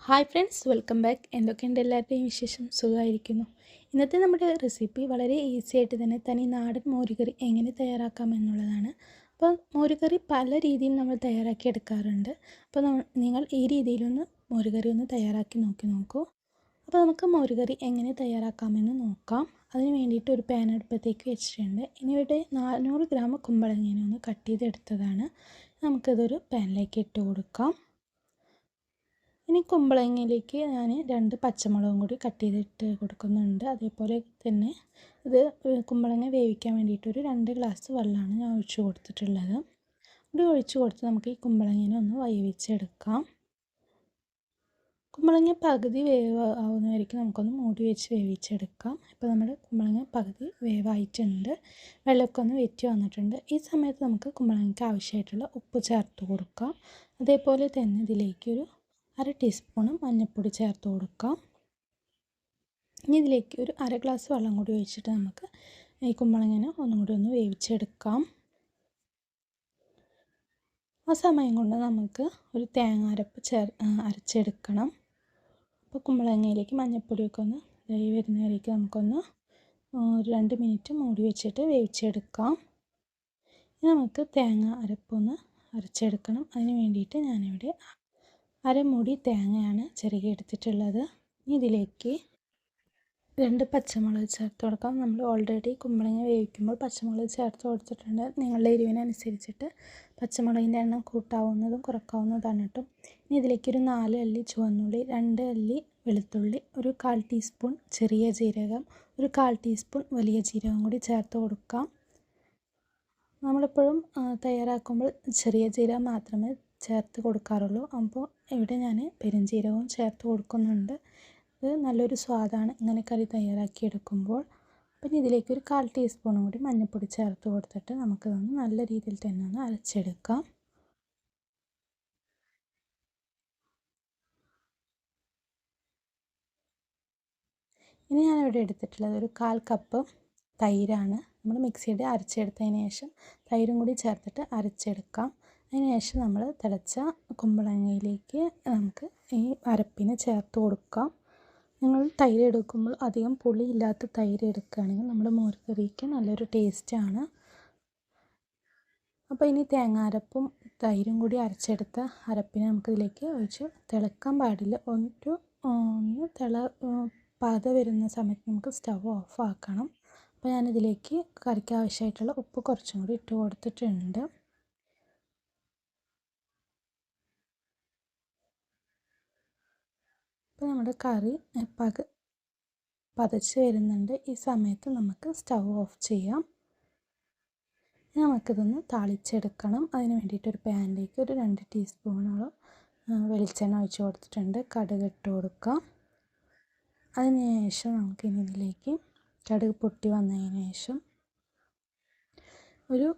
Hi friends, welcome back. എന്തൊക്കെയുണ്ട് എല്ലാവരുടെയും വിശേഷം? സുഖമായിരിക്കുന്നു. ഇന്നത്തെ നമ്മുടെ റെസിപ്പി വളരെ ഈസി ആയിട്ട് തന്നെ തനി നാടൻ മോരുകറി എങ്ങനെ തയ്യാറാക്കാം എന്നുള്ളതാണ്. അപ്പോൾ മോരുകറി പല രീതിയിൽ നമ്മൾ തയ്യാറാക്കി എടുക്കാറുണ്ട്. അപ്പോൾ നിങ്ങൾ ഈ രീതിയിലൊന്ന് മോരുകറി ഒന്ന് തയ്യാറാക്കി നോക്കൂ. അപ്പോൾ നമുക്ക് മോരുകറി എങ്ങനെ തയ്യാറാക്കാമെന്ന് നോക്കാം. അതിന് വേണ്ടിയിട്ട് ഒരു പാൻ അടുപ്പത്തേക്ക് വെച്ചിട്ടുണ്ട്. ഇനി ഇവിടെ 400 ഗ്രാം കുമ്പളങ്ങേനെ ഒന്ന് കട്ട് ചെയ്തെടുത്തതാണ്. നമുക്കതൊരു പാനിലേക്ക് ഇട്ട് കൊടുക്കാം. ഇനി കുമ്പളങ്ങയിലേക്ക് ഞാൻ 2 പച്ചമുളകും കൂടി കട്ട് ചെയ്തിട്ട് കൊടുക്കുന്നുണ്ട്. അതേപോലെ തന്നെ ഇത് കുമ്പളങ്ങ വേവിക്കാൻ വേണ്ടിയിട്ടൊരു 2 ഗ്ലാസ് വെള്ളമാണ് ഞാൻ ഒഴിച്ച് കൊടുത്തിട്ടുള്ളത്. ഇത് ഒഴിച്ച് കൊടുത്ത് നമുക്ക് ഈ കുമ്പളങ്ങേനെ ഒന്ന് വേവിച്ചെടുക്കാം. കുമ്പളങ്ങ പകുതി വേവ് ആവുന്നവരേക്കും നമുക്കൊന്ന് മൂടി വെച്ച് വേവിച്ചെടുക്കാം. ഇപ്പോൾ നമ്മുടെ കുമ്പളങ്ങ പകുതി വേവായിട്ടുണ്ട്. വെള്ളമൊക്കെ ഒന്ന് വറ്റി വന്നിട്ടുണ്ട്. ഈ സമയത്ത് നമുക്ക് കുമ്പളങ്ങയ്ക്ക് ആവശ്യമായിട്ടുള്ള ഉപ്പ് ചേർത്ത് കൊടുക്കാം. അതേപോലെ തന്നെ ഇതിലേക്കൊരു 1/2 ടീസ്പൂൺ മഞ്ഞൾപ്പൊടി ചേർത്ത് കൊടുക്കാം. ഇനി ഇതിലേക്ക് ഒരു 1/2 ഗ്ലാസ് വെള്ളം കൂടി ഒഴിച്ചിട്ട് നമുക്ക് ഈ കുമ്പളങ്ങനെ ഒന്നും കൂടി ഒന്ന് വേവിച്ചെടുക്കാം. ആ സമയം കൊണ്ട് നമുക്ക് ഒരു തേങ്ങ അരപ്പ് അരച്ചെടുക്കണം. അപ്പോൾ കുമ്പളങ്ങയിലേക്ക് മഞ്ഞൾപ്പൊടിയൊക്കെ ഒന്ന് വരുന്നവരേക്ക് നമുക്കൊന്ന് ഒരു 2 മിനിറ്റ് മൂടി വെച്ചിട്ട് വേവിച്ചെടുക്കാം. ഇനി നമുക്ക് തേങ്ങ അരപ്പൊന്ന് അരച്ചെടുക്കണം. അതിന് വേണ്ടിയിട്ട് ഞാനിവിടെ അരമുടി തേങ്ങയാണ് ചിരകി എടുത്തിട്ടുള്ളത്. ഇനി ഇതിലേക്ക് 2 പച്ചമുളക് ചേർത്ത് കൊടുക്കാം. നമ്മൾ ഓൾറെഡി കുമ്പളങ്ങ വേവിക്കുമ്പോൾ പച്ചമുളക് ചേർത്ത് കൊടുത്തിട്ടുണ്ട്. നിങ്ങളുടെ എരിവിനനുസരിച്ചിട്ട് പച്ചമുളകിൻ്റെ എണ്ണം കൂട്ടാവുന്നതും കുറക്കാവുന്നതാണ് കേട്ടോ. ഇനി ഇതിലേക്ക് ഒരു 4 അല്ലി ചുവന്നുള്ളി, 2 അല്ലി വെളുത്തുള്ളി, ഒരു 1/4 ടീസ്പൂൺ ചെറിയ ജീരകം, ഒരു 1/4 ടീസ്പൂൺ വലിയ ജീരകം കൂടി ചേർത്ത് കൊടുക്കാം. നമ്മളെപ്പോഴും തയ്യാറാക്കുമ്പോൾ ചെറിയ ജീരകം മാത്രമേ ചേർത്ത് കൊടുക്കാറുള്ളൂ. അപ്പോൾ ഇവിടെ ഞാൻ പെരുംജീരകവും ചേർത്ത് കൊടുക്കുന്നുണ്ട്. ഇത് നല്ലൊരു സ്വാദാണ് ഇങ്ങനെ കറി തയ്യാറാക്കി എടുക്കുമ്പോൾ. പിന്നെ ഇതിലേക്ക് ഒരു 1/4 ടീസ്പൂണും കൂടി മഞ്ഞൾപ്പൊടി ചേർത്ത് കൊടുത്തിട്ട് നമുക്കിതൊന്ന് നല്ല രീതിയിൽ തന്നെ ഒന്ന് അരച്ചെടുക്കാം. ഇനി ഞാനിവിടെ എടുത്തിട്ടുള്ളത് ഒരു 1/4 കപ്പ് തൈരാണ്. നമ്മൾ മിക്സിയുടെ അരച്ചെടുത്തതിന് ശേഷം തൈരും കൂടി ചേർത്തിട്ട് അരച്ചെടുക്കാം. അതിന് ശേഷം നമ്മൾ തിളച്ച കുമ്പളങ്ങയിലേക്ക് നമുക്ക് ഈ അരപ്പിനെ ചേർത്ത് കൊടുക്കാം. നിങ്ങൾ തൈര് എടുക്കുമ്പോൾ അധികം പുളിയില്ലാത്ത തൈര് എടുക്കുകയാണെങ്കിൽ നമ്മുടെ മോരുകറിക്ക് നല്ലൊരു ടേസ്റ്റാണ്. അപ്പോൾ ഇനി തേങ്ങാരപ്പും തൈരും കൂടി അരച്ചെടുത്ത അരപ്പിനെ നമുക്കിതിലേക്ക് ഒഴിച്ച് തിളക്കാൻ പാടില്ല. ഒന്ന് പത വരുന്ന സമയത്ത് നമുക്ക് സ്റ്റവ് ഓഫ് ആക്കണം. അപ്പോൾ ഞാനിതിലേക്ക് കറിക്ക് ആവശ്യമായിട്ടുള്ള ഉപ്പ് കുറച്ചും കൂടി ഇട്ട് കൊടുത്തിട്ടുണ്ട്. അപ്പോൾ നമ്മുടെ കറി പതച്ച് വരുന്നുണ്ട്. ഈ സമയത്ത് നമുക്ക് സ്റ്റവ് ഓഫ് ചെയ്യാം. നമുക്കിതൊന്ന് താളിച്ചെടുക്കണം. അതിന് വേണ്ടിയിട്ട് ഒരു പാനിലേക്ക് ഒരു 2 ടീസ്പൂണോളം വെളിച്ചെണ്ണ ഒഴിച്ച് കൊടുത്തിട്ടുണ്ട്. കടുക് ഇട്ട് കൊടുക്കാം. അതിന് ശേഷം നമുക്കിനി ഇതിലേക്ക് കടുക് പൊട്ടി വന്നതിന് ശേഷം ഒരു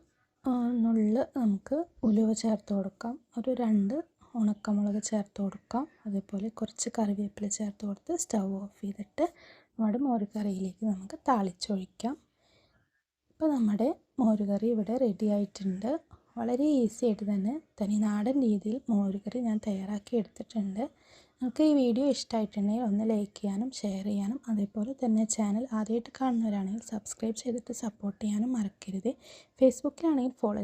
നുള്ള് നമുക്ക് ഉലുവ ചേർത്ത് കൊടുക്കാം. ഒരു 2 ഉണക്കമുളക് ചേർത്ത് കൊടുക്കാം. അതേപോലെ കുറച്ച് കറിവേപ്പില ചേർത്ത് കൊടുത്ത് സ്റ്റവ് ഓഫ് ചെയ്തിട്ട് നമ്മുടെ മോരുകറിയിലേക്ക് നമുക്ക് താളിച്ചൊഴിക്കാം. ഇപ്പോൾ നമ്മുടെ മോരുകറി ഇവിടെ റെഡി ആയിട്ടുണ്ട്. വളരെ ഈസി ആയിട്ട് തന്നെ തനി നാടൻ രീതിയിൽ മോരുകറി ഞാൻ തയ്യാറാക്കി എടുത്തിട്ടുണ്ട്. നിങ്ങൾക്ക് ഈ വീഡിയോ ഇഷ്ടമായിട്ടുണ്ടെങ്കിൽ ഒന്ന് ലൈക്ക് ചെയ്യാനും ഷെയർ ചെയ്യാനും അതേപോലെ തന്നെ ചാനൽ ആദ്യമായിട്ട് കാണുന്നവരാണെങ്കിൽ സബ്സ്ക്രൈബ് ചെയ്തിട്ട് സപ്പോർട്ട് ചെയ്യാനും മറക്കരുത്. ഫേസ്ബുക്കിലാണെങ്കിൽ ഫോളോ